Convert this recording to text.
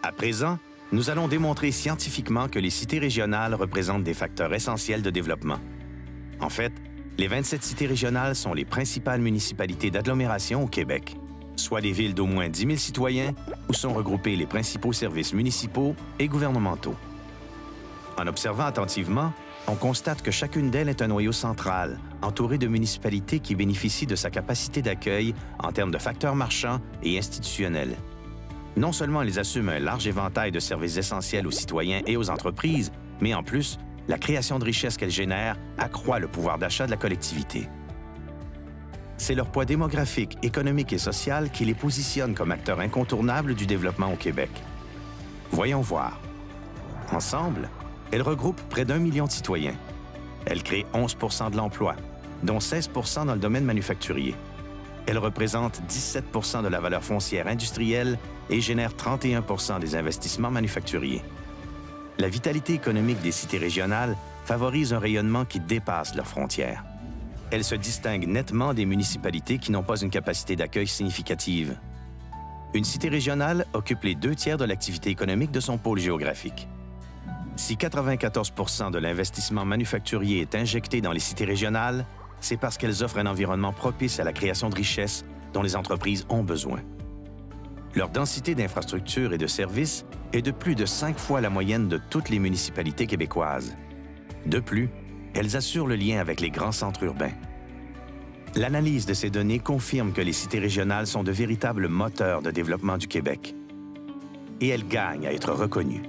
À présent, nous allons démontrer scientifiquement que les cités régionales représentent des facteurs essentiels de développement. En fait, les 27 cités régionales sont les principales municipalités d'agglomération au Québec, soit des villes d'au moins 10 000 citoyens où sont regroupés les principaux services municipaux et gouvernementaux. En observant attentivement, on constate que chacune d'elles est un noyau central, entouré de municipalités qui bénéficient de sa capacité d'accueil en termes de facteurs marchands et institutionnels. Non seulement elles assument un large éventail de services essentiels aux citoyens et aux entreprises, mais en plus, la création de richesses qu'elles génèrent accroît le pouvoir d'achat de la collectivité. C'est leur poids démographique, économique et social qui les positionne comme acteurs incontournables du développement au Québec. Voyons voir. Ensemble, elles regroupent près d'1 million de citoyens. Elles créent 11 % de l'emploi, dont 16 % dans le domaine manufacturier. Elles représentent 17 % de la valeur foncière industrielle et génèrent 31 % des investissements manufacturiers. La vitalité économique des cités régionales favorise un rayonnement qui dépasse leurs frontières. Elles se distinguent nettement des municipalités qui n'ont pas une capacité d'accueil significative. Une cité régionale occupe les 2 tiers de l'activité économique de son pôle géographique. Si 94 % de l'investissement manufacturier est injecté dans les cités régionales, c'est parce qu'elles offrent un environnement propice à la création de richesses dont les entreprises ont besoin. Leur densité d'infrastructures et de services est de plus de 5 fois la moyenne de toutes les municipalités québécoises. De plus, elles assurent le lien avec les grands centres urbains. L'analyse de ces données confirme que les cités régionales sont de véritables moteurs de développement du Québec. Et elles gagnent à être reconnues.